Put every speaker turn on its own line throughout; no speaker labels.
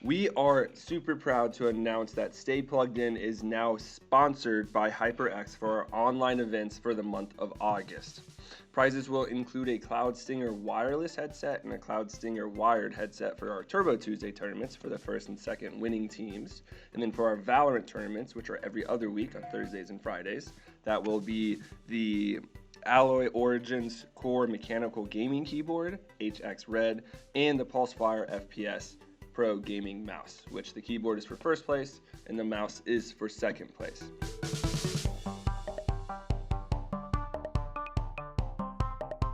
We are super proud to announce that Stay Plugged In is now sponsored by HyperX for our online events for the month of August. Prizes will include a Cloud Stinger wireless headset and a Cloud Stinger wired headset for our Turbo Tuesday tournaments for the first and second winning teams. And then for our Valorant tournaments, which are every other week on Thursdays and Fridays, that will be the Alloy Origins Core Mechanical Gaming Keyboard, HX Red, and the Pulsefire FPS Pro Gaming Mouse, which the keyboard is for first place and the mouse is for second place.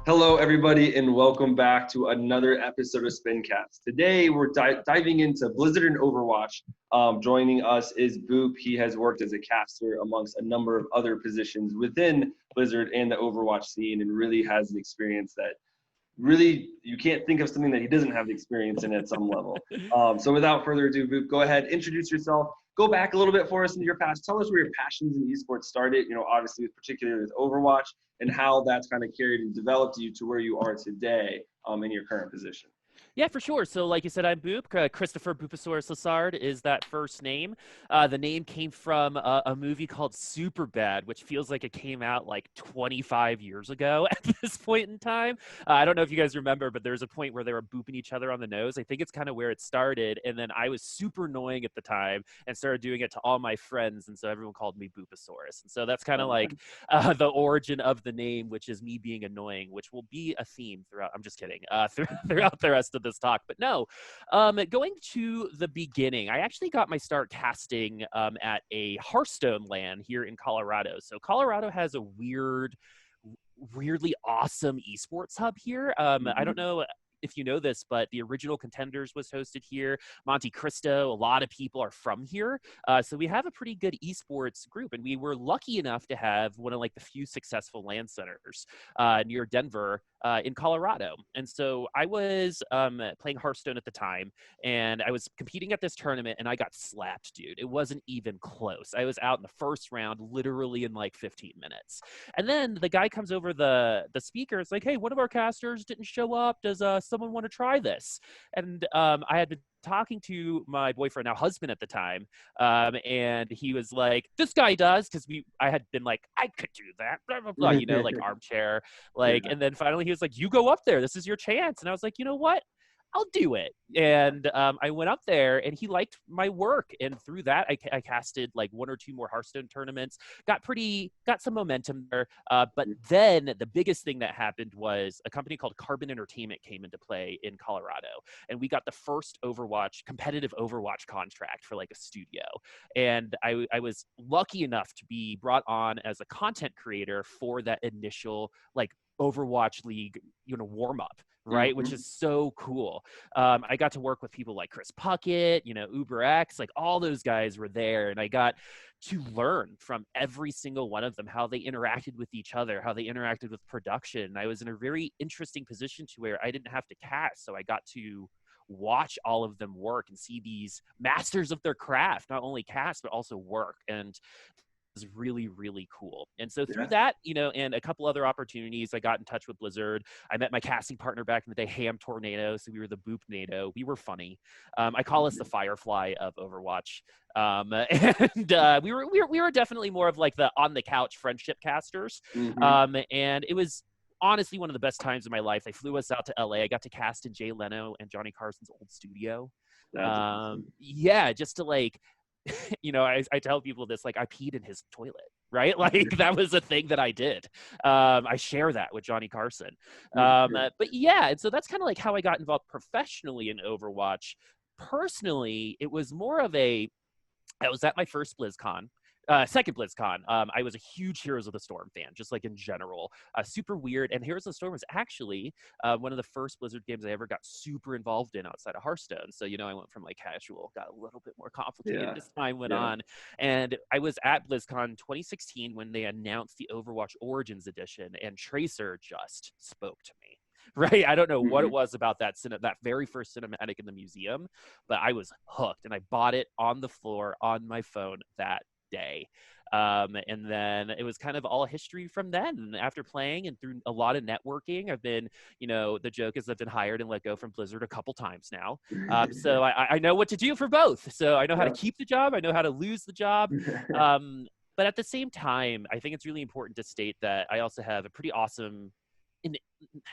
Hello, everybody, and welcome back to another episode of Spincast. Today, we're diving into Blizzard and Overwatch. Joining us is Boop. He has worked as a caster amongst a number of other positions within Blizzard and the Overwatch scene, and really has an experience that really you can't think of something that he doesn't have the experience in at some level. So without further ado, Boop, go ahead, introduce yourself. Go back a little bit for us into your past. Tell us where your passions in esports started, obviously particularly with Overwatch, and how that's kind of carried and developed you to where you are today in your current position.
Yeah, for sure. So like you said, I'm Boop. Christopher Booposaurus LESSARD is that first name. The name came from a movie called Superbad, which feels like it came out like 25 years ago at this point in time. I don't know if you guys remember, but there's a point where they were booping each other on the nose. I think it's kind of where it started. And then I was super annoying at the time and started doing it to all my friends. And so everyone called me Booposaurus. And so that's kind of like the origin of the name, which is me being annoying, which will be a theme throughout. I'm just kidding. Throughout the rest of this talk. But no, going to the beginning, I actually got my start casting at a Hearthstone LAN here in Colorado. So Colorado has a weirdly awesome esports hub here. I don't know if you know this, but the original Contenders was hosted here. Monte Cristo, a lot of people are from here. So we have a pretty good esports group, and we were lucky enough to have one of like the few successful LAN centers near Denver in Colorado. And so I was playing Hearthstone at the time, and I was competing at this tournament, and I got slapped, dude. It wasn't even close. I was out in the first round, literally in like 15 minutes. And then the guy comes over the speaker. It's like, hey, one of our casters didn't show up. Does someone want to try this? And I had been talking to my boyfriend, now husband at the time, and he was like, this guy does, because I had been like, I could do that, blah, blah, blah, like armchair, like, and then finally he was like, you go up there, this is your chance. And I was like, you know what? I'll do it. And I went up there, and he liked my work. And through that, I casted like one or two more Hearthstone tournaments, got some momentum there. But then the biggest thing that happened was a company called Carbon Entertainment came into play in Colorado. And we got the first competitive Overwatch contract for like a studio. And I was lucky enough to be brought on as a content creator for that initial like Overwatch League, warm up, right? Which is so cool. I got to work with people like Chris Puckett, UberX, like all those guys were there. And I got to learn from every single one of them, how they interacted with each other, how they interacted with production. I was in a very interesting position to where I didn't have to cast. So I got to watch all of them work and see these masters of their craft, not only cast, but also work. And was really, really cool. And so through that, and a couple other opportunities, I got in touch with Blizzard. I met my casting partner back in the day, Ham Tornado. So we were the Boop NATO. We were funny. I call us the Firefly of Overwatch. And we were definitely more of like the on the couch friendship casters. And it was honestly one of the best times of my life. They flew us out to LA. I got to cast in Jay Leno and Johnny Carson's old studio. Yeah, just to like, I tell people this, like I peed in his toilet, right? Like that was a thing that I did. I share that with Johnny Carson. But yeah, and so that's kind of like how I got involved professionally in Overwatch. Personally, it was more of I was at my first BlizzCon. Second BlizzCon, I was a huge Heroes of the Storm fan, just like in general. Super weird. And Heroes of the Storm was actually one of the first Blizzard games I ever got super involved in outside of Hearthstone. So, I went from like casual, got a little bit more complicated as time went on. And I was at BlizzCon 2016 when they announced the Overwatch Origins Edition, and Tracer just spoke to me. Right? I don't know what it was about that very first cinematic in the museum, but I was hooked, and I bought it on the floor on my phone that day. And then it was kind of all history from then. And after playing and through a lot of networking, I've been, the joke is I've been hired and let go from Blizzard a couple times now. So I know what to do for both. So I know how to keep the job. I know how to lose the job. But at the same time, I think it's really important to state that I also have a pretty awesome, and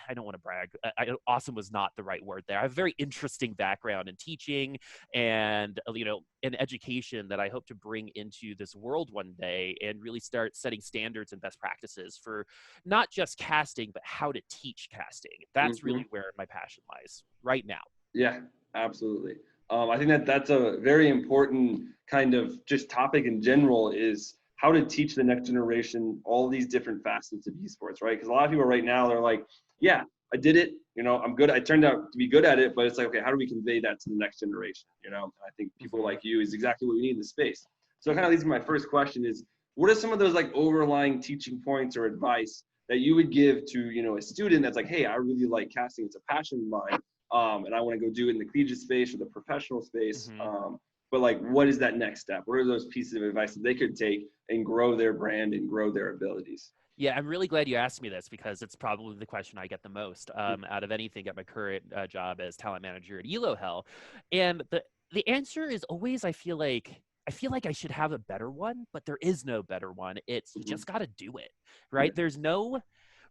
I don't want to brag. Awesome was not the right word there. I have a very interesting background in teaching and, in education that I hope to bring into this world one day and really start setting standards and best practices for not just casting, but how to teach casting. That's really where my passion lies right now.
Yeah, absolutely. I think that's a very important kind of just topic in general, is how to teach the next generation all these different facets of esports, right? Because a lot of people right now, they're like, yeah, I did it, I'm good. I turned out to be good at it, but it's like, okay, how do we convey that to the next generation? I think people like you is exactly what we need in the space. So it kind of leads to my first question is, what are some of those like overlying teaching points or advice that you would give to, a student that's like, hey, I really like casting, it's a passion of mine, and I want to go do it in the collegiate space or the professional space. But like, what is that next step? What are those pieces of advice that they could take and grow their brand and grow their abilities?
Yeah, I'm really glad you asked me this because it's probably the question I get the most out of anything at my current job as talent manager at Elo Hell. And the answer is always, I feel like I should have a better one, but there is no better one. It's you just got to do it, right?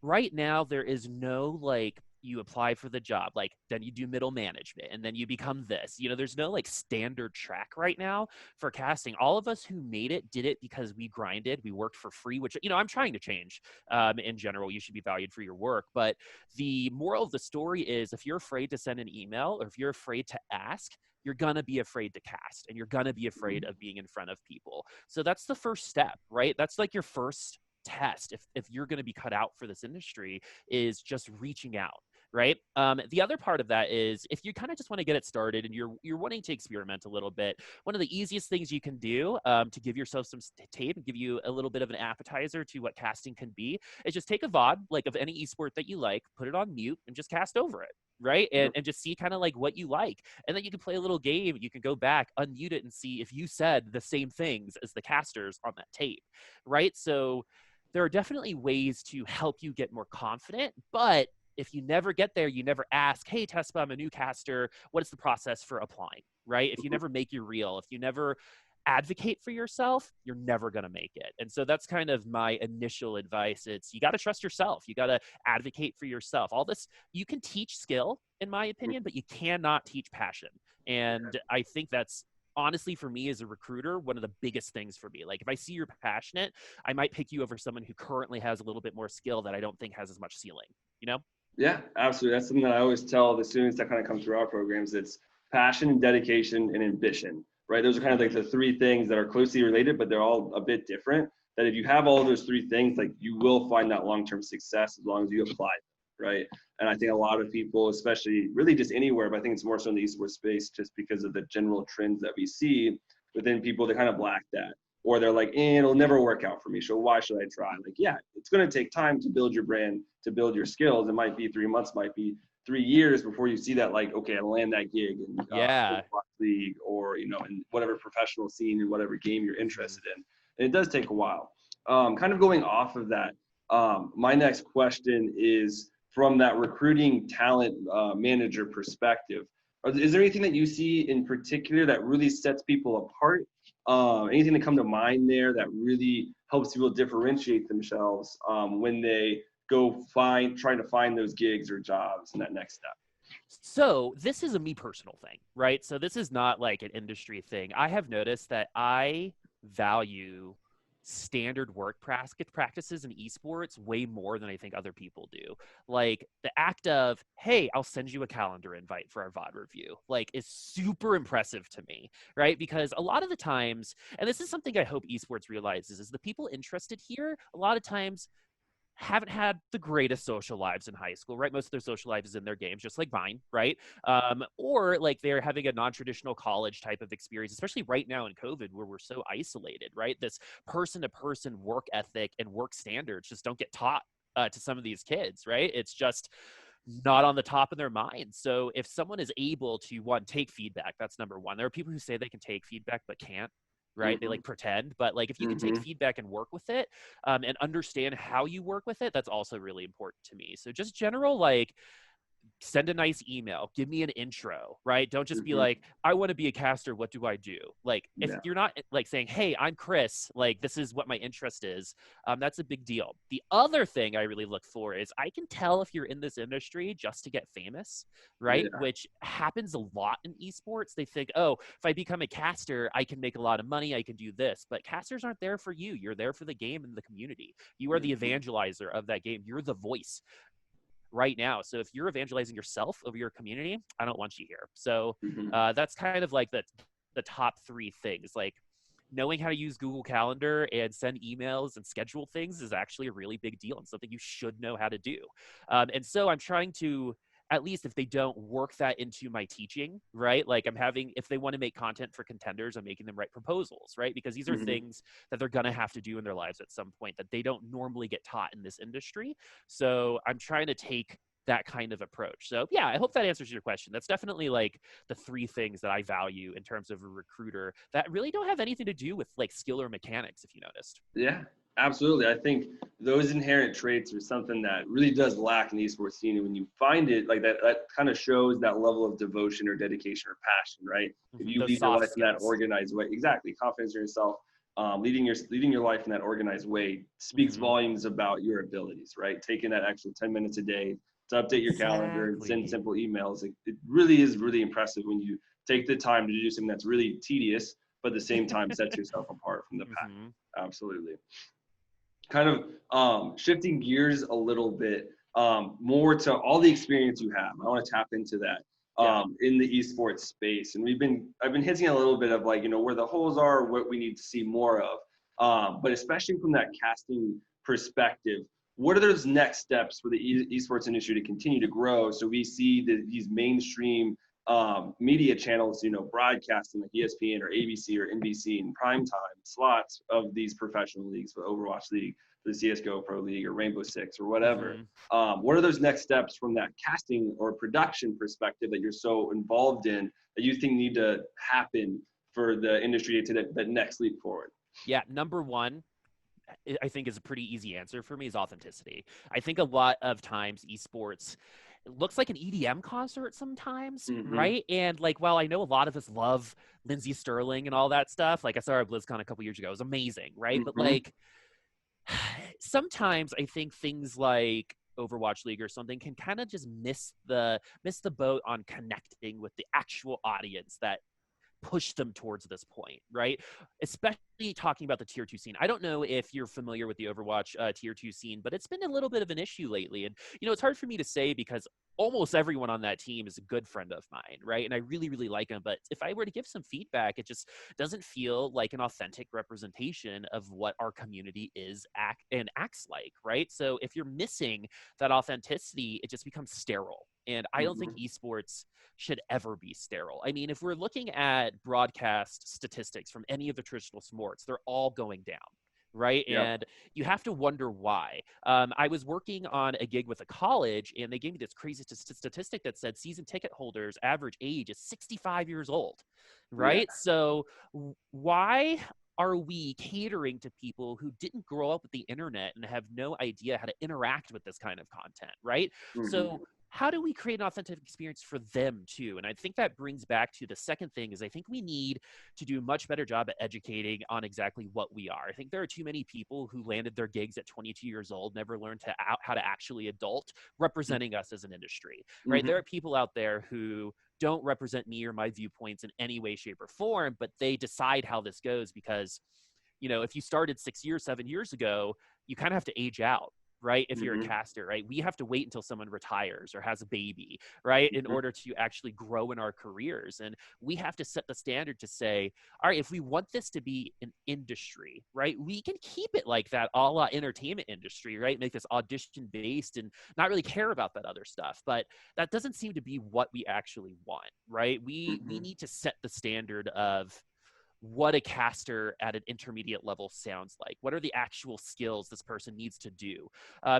Right now, there is no like, you apply for the job, like then you do middle management and then you become this, there's no like standard track right now for casting. All of us who made it did it because we grinded, we worked for free, which, I'm trying to change. In general, you should be valued for your work. But the moral of the story is, if you're afraid to send an email or if you're afraid to ask, you're going to be afraid to cast and you're going to be afraid of being in front of people. So that's the first step, right? That's like your first test if you're going to be cut out for this industry, is just reaching out, right? The other part of that is, if you kind of just want to get it started and you're wanting to experiment a little bit, one of the easiest things you can do to give yourself some tape and give you a little bit of an appetizer to what casting can be is just take a VOD like of any esport that you like, put it on mute and just cast over it, right? And just see kind of like what you like. And then you can play a little game. You can go back, unmute it, and see if you said the same things as the casters on that tape, right? So there are definitely ways to help you get more confident, but if you never get there, you never ask, hey, Tespa, I'm a new caster, what is the process for applying, right? If you never make your reel, if you never advocate for yourself, you're never going to make it. And so that's kind of my initial advice. It's, you got to trust yourself. You got to advocate for yourself. All this, you can teach skill, in my opinion, but you cannot teach passion. And I think that's, honestly, for me as a recruiter, one of the biggest things for me. Like, if I see you're passionate, I might pick you over someone who currently has a little bit more skill that I don't think has as much ceiling,
Yeah, absolutely. That's something that I always tell the students that kind of come through our programs. It's passion, dedication, and ambition, right? Those are kind of like the three things that are closely related, but they're all a bit different. That if you have all those three things, like, you will find that long-term success as long as you apply, right? And I think a lot of people, especially really just anywhere, but I think it's more so in the esports space, just because of the general trends that we see within people, they kind of lack that. Or they're like, it'll never work out for me, so why should I try? Like, yeah, it's going to take time to build your brand, to build your skills. It might be 3 months, might be 3 years before you see that, like, okay, I land that gig in league, or, in whatever professional scene or whatever game you're interested in. And it does take a while. Kind of going off of that, my next question is, from that recruiting talent manager perspective, is there anything that you see in particular that really sets people apart? Anything to come to mind there that really helps people differentiate themselves when they go trying to find those gigs or jobs in that next step?
So this is a me personal thing, right? So this is not like an industry thing. I have noticed that I value standard work practices in esports way more than I think other people do. Like, the act of, hey, I'll send you a calendar invite for our VOD review, like, is super impressive to me, right? Because a lot of the times, and this is something I hope esports realizes, is the people interested here, a lot of times, haven't had the greatest social lives in high school, right? Most of their social life is in their games, just like mine, right? Or like they're having a non-traditional college type of experience, especially right now in COVID, where we're so isolated, right? This person-to-person work ethic and work standards just don't get taught to some of these kids, right? It's just not on the top of their mind. So if someone is able to, one, take feedback, that's number one. There are people who say they can take feedback but can't, right? They like pretend, but like if you can take
Mm-hmm.
feedback and work with it, and understand how you work with it, that's also really important to me. So just general, like, send a nice email, give me an intro, right? Don't just be
Mm-hmm.
like, I want to be a caster, what do I do? Like, if
Yeah.
you're not like saying, hey, I'm Chris, like, this is what my interest is, that's a big deal. The other thing I really look for is I can tell if you're in this industry just to get famous, right?
Yeah.
Which happens a lot in esports. They think, oh, if I become a caster, I can make a lot of money, I can do this. But casters aren't there for you. You're there for the game and the community. You are the
Mm-hmm.
evangelizer of that game. You're the voice right now. So if you're evangelizing yourself over your community, I don't want you here. So
Mm-hmm.
that's kind of like the top three things. Like, knowing how to use Google Calendar and send emails and schedule things is actually a really big deal and something you should know how to do. And so I'm trying to, at least if they don't, work that into my teaching, right? Like, I'm having, if they want to make content for contenders, I'm making them write proposals, right? Because these are
Mm-hmm.
things that they're going to have to do in their lives at some point that they don't normally get taught in this industry. So I'm trying to take that kind of approach. So yeah, I hope that answers your question. That's definitely like the three things that I value in terms of a recruiter that really don't have anything to do with like skill or mechanics, if you noticed.
Yeah, absolutely. I think those inherent traits are something that really does lack in the esports scene. And when you find it, like that kind of shows that level of devotion or dedication or passion, right? If you
Those
lead your
soft
life in that
skills.
organized way, exactly, confidence in yourself, leading your life in that organized way speaks
Mm-hmm.
volumes about your abilities, right? Taking that extra 10 minutes a day to update your calendar and send
Exactly.
simple emails. It really is really impressive when you take the time to do something that's really tedious, but at the same time sets yourself apart from the pack.
Mm-hmm.
Absolutely. Kind of shifting gears a little bit more to all the experience you have. I want to tap into that
Yeah.
in the esports space, and I've been hitting a little bit of like where the holes are, what we need to see more of, but especially from that casting perspective. What are those next steps for the esports industry to continue to grow? So we see these mainstream media channels, broadcasting like ESPN or ABC or NBC in prime time slots of these professional leagues, for Overwatch League, for the CS:GO Pro League, or Rainbow Six, or whatever.
Mm-hmm.
What are those next steps from that casting or production perspective that you're so involved in that you think need to happen for the industry to that next leap forward?
Yeah. Number one, I think is a pretty easy answer for me, is authenticity. I think a lot of times esports, it looks like an EDM concert sometimes,
Mm-hmm.
right? And like, while I know a lot of us love Lindsey Sterling and all that stuff, like I saw her at BlizzCon a couple years ago, it was amazing, right? But
Mm-hmm.
like, sometimes I think things like Overwatch League or something can kind of just miss the boat on connecting with the actual audience that push them towards this point, right? Especially talking about the tier two scene. I don't know if you're familiar with the Overwatch tier two scene, but it's been a little bit of an issue lately. And, it's hard for me to say because almost everyone on that team is a good friend of mine, right? And I really, really like them. But if I were to give some feedback, it just doesn't feel like an authentic representation of what our community is and acts like, right? So if you're missing that authenticity, it just becomes sterile. And I don't think
Mm-hmm.
esports should ever be sterile. I mean, if we're looking at broadcast statistics from any of the traditional sports, they're all going down, right?
Yep.
And you have to wonder why. I was working on a gig with a college, and they gave me this crazy statistic that said season ticket holders' average age is 65 years old,
Yeah.
right? So why are we catering to people who didn't grow up with the internet and have no idea how to interact with this kind of content, right?
Mm-hmm.
So how do we create an authentic experience for them too? And I think that brings back to the second thing is I think we need to do a much better job at educating on exactly what we are. I think there are too many people who landed their gigs at 22 years old, never learned how to actually adult, representing us as an industry, right?
Mm-hmm.
There are people out there who don't represent me or my viewpoints in any way, shape, or form, but they decide how this goes because, if you started 6 years, 7 years ago, you kind of have to age out, right? If you're a
Mm-hmm.
caster, right? We have to wait until someone retires or has a baby, right? In
Mm-hmm.
order to actually grow in our careers. And we have to set the standard to say, all right, if we want this to be an industry, right? We can keep it like that, a la entertainment industry, right? Make this audition based and not really care about that other stuff. But that doesn't seem to be what we actually want, right? We
Mm-hmm.
need to set the standard of what a caster at an intermediate level sounds like. What are the actual skills this person needs to do?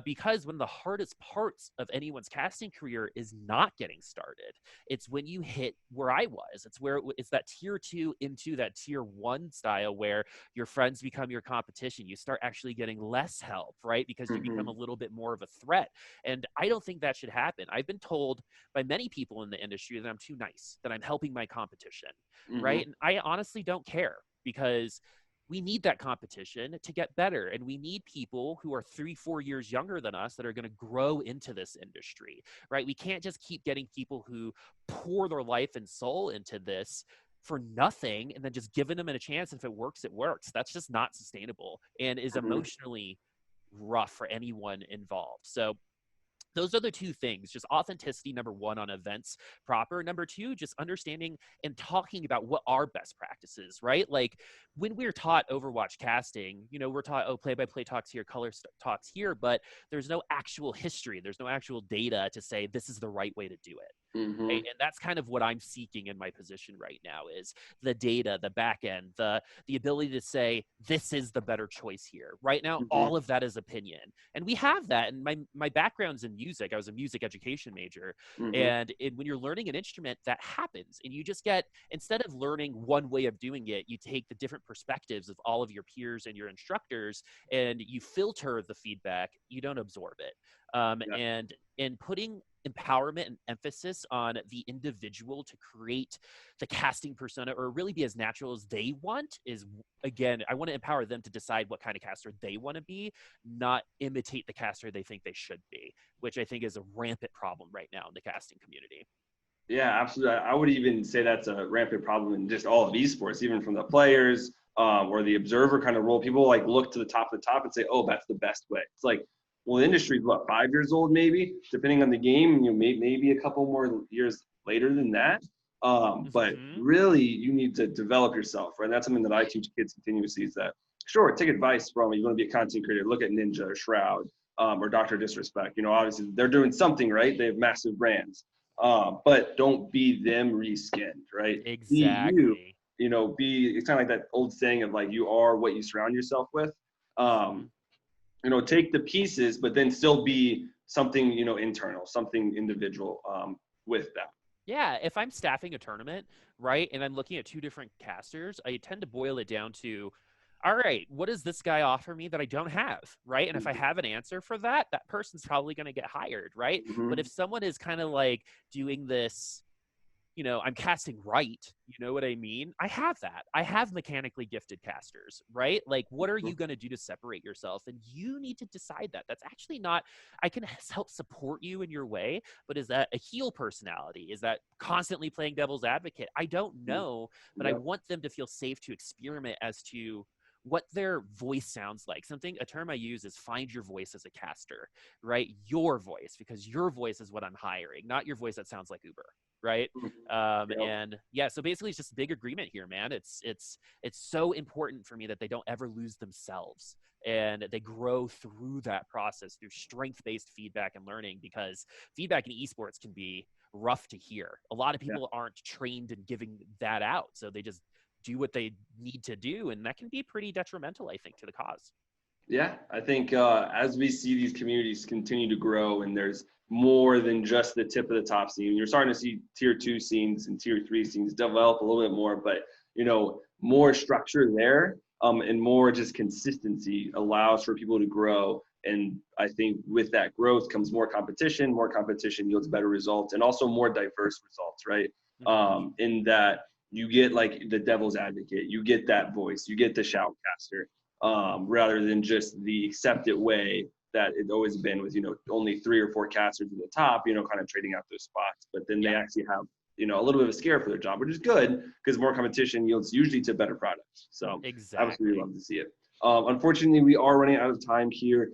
Because one of the hardest parts of anyone's casting career is not getting started. It's when you hit where I was. It's where it's that tier 2 into that tier 1 style where your friends become your competition. You start actually getting less help, right? Because you become a little bit more of a threat. And I don't think that should happen. I've been told by many people in the industry that I'm too nice, that I'm helping my competition, right? And I honestly don't care, because we need that competition to get better. And we need people who are 3-4 years younger than us that are going to grow into this industry, right? We can't just keep getting people who pour their life and soul into this for nothing and then just giving them a chance. If it works, it works. That's just not sustainable and is emotionally rough for anyone involved. So those are the two things, just authenticity, number one, on events proper. Number two, just understanding and talking about what are best practices, right? Like when we're taught Overwatch casting, we're taught, oh, play-by-play talks here, color talks here, but there's no actual history. There's no actual data to say this is the right way to do it. Right? And that's kind of what I'm seeking in my position right now, is the data, the back end, the ability to say this is the better choice here. Right now, all of that is opinion, and we have that. And my background's in music. I was a music education major, and when you're learning an instrument, that happens, and you just get, instead of learning one way of doing it, you take the different perspectives of all of your peers and your instructors, and you filter the feedback. You don't absorb it. And putting empowerment and emphasis on the individual to create the casting persona, or really be as natural as they want, is, again, I want to empower them to decide what kind of caster they want to be, not imitate the caster they think they should be, which I think is a rampant problem right now in the casting community.
Yeah, absolutely. I would even say that's a rampant problem in just all of esports, even from the players or the observer kind of role. People like look to the top of the top and say, oh, that's the best way. It's like, well, the industry's what, 5 years old, maybe, depending on the game. Maybe a couple more years later than that. But really, you need to develop yourself, right? And that's something that I teach kids continuously. Is that, sure, take advice from, you want to be a content creator, look at Ninja or Shroud or Dr. Disrespect. Obviously they're doing something right. They have massive brands, but don't be them reskinned, right?
Exactly.
Be you. It's kind of like that old saying of like, you are what you surround yourself with. Take the pieces, but then still be something, internal, something individual with that.
Yeah, if I'm staffing a tournament, right, and I'm looking at two different casters, I tend to boil it down to, all right, what does this guy offer me that I don't have, right? And if I have an answer for that, that person's probably going to get hired, right? But if someone is kind of like doing this, I'm casting right, you know what I mean? I have that. I have mechanically gifted casters, right? Like, what are you going to do to separate yourself? And you need to decide that. That's actually not, I can help support you in your way, but is that a heel personality? Is that constantly playing devil's advocate? I don't know, but I want them to feel safe to experiment as to what their voice sounds like. A term I use is find your voice as a caster, right? Your voice, because your voice is what I'm hiring, not your voice that sounds like Uber. Right. And yeah, so basically it's just a big agreement here, man. It's so important for me that they don't ever lose themselves, and they grow through that process through strength-based feedback and learning, because feedback in esports can be rough to hear. A lot of people aren't trained in giving that out, so they just do what they need to do, and that can be pretty detrimental, I think, to the cause.
Yeah, I think as we see these communities continue to grow, and there's more than just the tip of the top scene, you're starting to see tier 2 scenes and tier 3 scenes develop a little bit more, but more structure there, and more just consistency allows for people to grow. And I think with that growth comes more competition. More competition yields better results, and also more diverse results, right? In that you get like the devil's advocate, you get that voice, you get the shoutcaster, rather than just the accepted way that it's always been with, only 3 or 4 casters at the top, kind of trading out those spots. But then they actually have, a little bit of a scare for their job, which is good, because more competition yields usually to better products. So I absolutely love to see it. Unfortunately, we are running out of time here.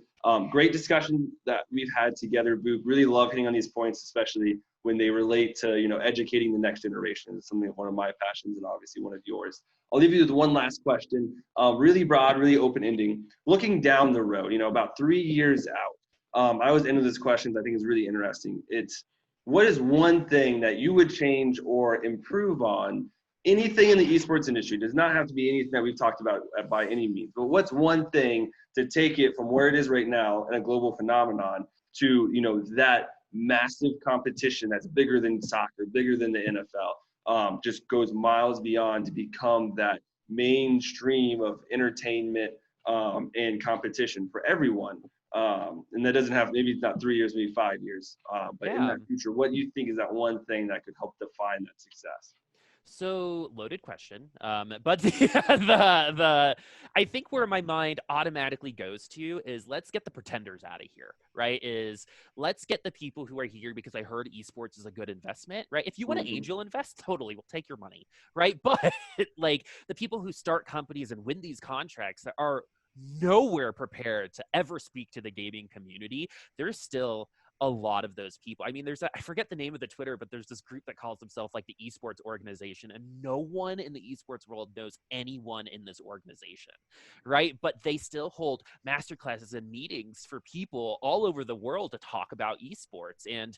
Great discussion that we've had together, Boop. Really love hitting on these points, especially when they relate to, educating the next generation. It's something, one of my passions, and obviously one of yours. I'll leave you with one last question, really broad, really open-ending. Looking down the road, about 3 years out, I always end with this question that I think is really interesting. It's, what is one thing that you would change or improve on anything in the esports industry, does not have to be anything that we've talked about by any means, but what's one thing to take it from where it is right now and a global phenomenon to, that massive competition that's bigger than soccer, bigger than the NFL, just goes miles beyond to become that mainstream of entertainment and competition for everyone. And that doesn't have, maybe it's not 3 years, maybe 5 years. But in
Yeah.
that future, what do you think is that one thing that could help define that success?
So loaded question, but the I think where my mind automatically goes to is let's get the pretenders out of here, right? Is let's get the people who are here because I heard esports is a good investment, right? If you want to
Mm-hmm.
angel invest, totally, we'll take your money, right? But like the people who start companies and win these contracts that are nowhere prepared to ever speak to the gaming community, there's still a lot of those people. I mean, I forget the name of the Twitter, but there's this group that calls themselves like the esports organization, and no one in the esports world knows anyone in this organization, right? But they still hold masterclasses and meetings for people all over the world to talk about esports. And,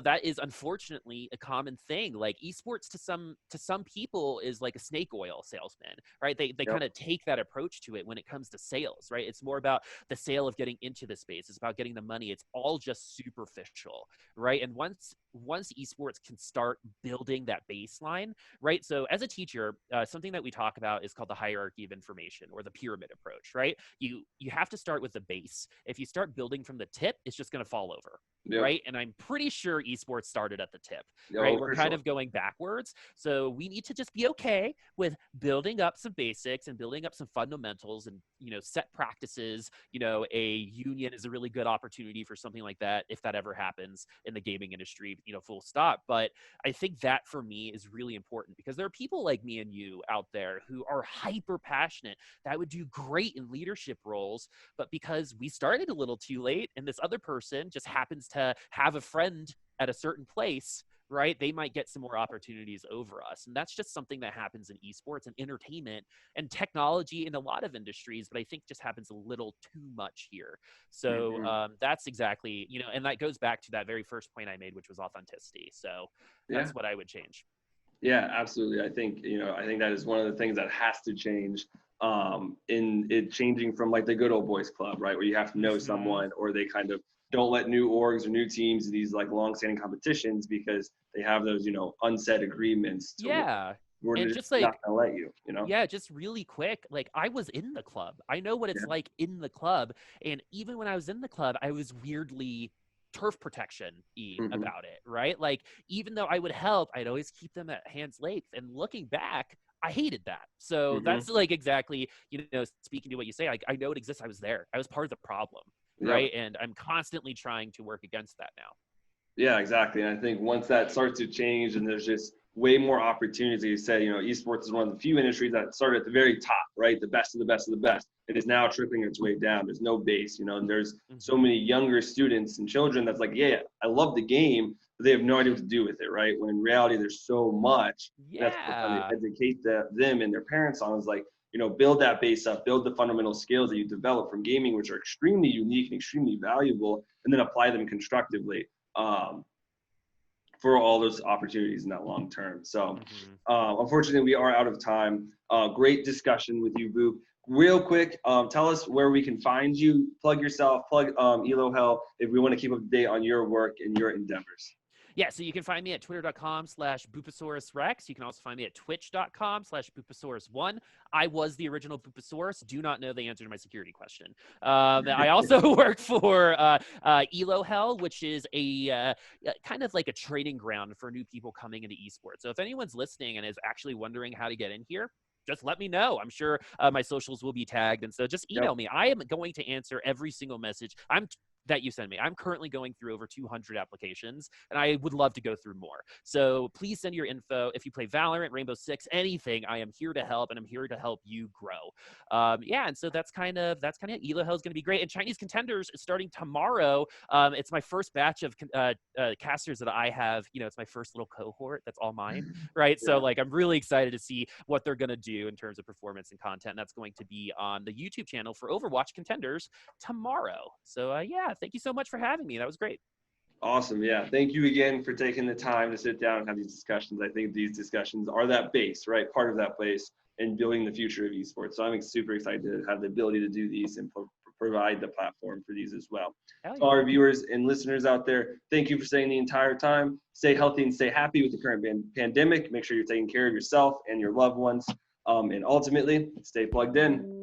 that is unfortunately a common thing. Like esports to some people is like a snake oil salesman, right? They
Yep.
kind of take that approach to it when it comes to sales, right? It's more about the sale of getting into the space. It's about getting the money. It's all just superficial, right? And once esports can start building that baseline, right? So as a teacher, something that we talk about is called the hierarchy of information or the pyramid approach, right? You have to start with the base. If you start building from the tip, it's just going to fall over.
Yep.
Right. And I'm pretty sure esports started at the tip,
Yo,
right? We're
for
kind
sure.
of going backwards. So we need to just be okay with building up some basics and building up some fundamentals and, set practices. A union is a really good opportunity for something like that if that ever happens in the gaming industry, full stop. But I think that for me is really important because there are people like me and you out there who are hyper passionate that would do great in leadership roles, but because we started a little too late and this other person just happens to have a friend at a certain place, right? They might get some more opportunities over us. And that's just something that happens in esports and entertainment and technology in a lot of industries, but I think just happens a little too much here. So that's exactly, and that goes back to that very first point I made, which was authenticity. So that's what I would change.
Yeah, absolutely. I think, I think that is one of the things that has to change in it changing from like the good old boys club, right? Where you have to know someone or they kind of don't let new orgs or new teams these like long-standing competitions because they have those, unsaid agreements to
Yeah.
we're
And
just
just
not
like,
gonna let you,
yeah, just really quick. Like I was in the club. I know what it's
Yeah.
like in the club. And even when I was in the club, I was weirdly turf protection-y
Mm-hmm.
about it, right? Like even though I would help, I'd always keep them at hand's length. And looking back, I hated that. So
Mm-hmm.
that's like exactly, speaking to what you say, I know it exists. I was there. I was part of the problem,
Yep.
right? And I'm constantly trying to work against that now.
Yeah, exactly. And I think once that starts to change and there's just way more opportunities, like you said, esports is one of the few industries that started at the very top, right? The best of the best of the best. It is now trickling its way down. There's no base, and there's so many younger students and children that's like, yeah, I love the game, but they have no idea what to do with it, right? When in reality, there's so much. And that's what we're trying
Yeah.
to educate them and their parents on is like, build that base up, build the fundamental skills that you develop from gaming, which are extremely unique and extremely valuable, and then apply them constructively. Um, for all those opportunities in that long term. So unfortunately, we are out of time. Great discussion with you, Boop. Real quick, tell us where we can find you. Plug yourself, plug Elo Hell if we want to keep up to date on your work and your endeavors.
Yeah, so you can find me at twitter.com/Bupasaurus Rex. You can also find me at twitch.com/Bupasaurus1. I was the original Bupasaurus. Do not know the answer to my security question. I also work for Elo Hell, which is a kind of like a training ground for new people coming into esports. So if anyone's listening and is actually wondering how to get in here, just let me know. I'm sure my socials will be tagged. And so just email me. I am going to answer every single message that you send me. I'm currently going through over 200 applications, and I would love to go through more. So please send your info. If you play Valorant, Rainbow Six, anything, I am here to help, and I'm here to help you grow. And so that's kind of Elo Hell is going to be great. And Chinese Contenders is starting tomorrow. It's my first batch of casters that I have. It's my first little cohort. That's all mine, right? So like, I'm really excited to see what they're going to do in terms of performance and content. And that's going to be on the YouTube channel for Overwatch Contenders tomorrow. So thank you so much for having me. That was great.
Awesome. Yeah. Thank you again for taking the time to sit down and have these discussions. I think these discussions are that base, right? Part of that base in building the future of esports. So I'm super excited to have the ability to do these and provide the platform for these as well.
Hell
To all
yeah.
our viewers and listeners out there, thank you for staying the entire time. Stay healthy and stay happy with the current pandemic. Make sure you're taking care of yourself and your loved ones. And ultimately, stay plugged in.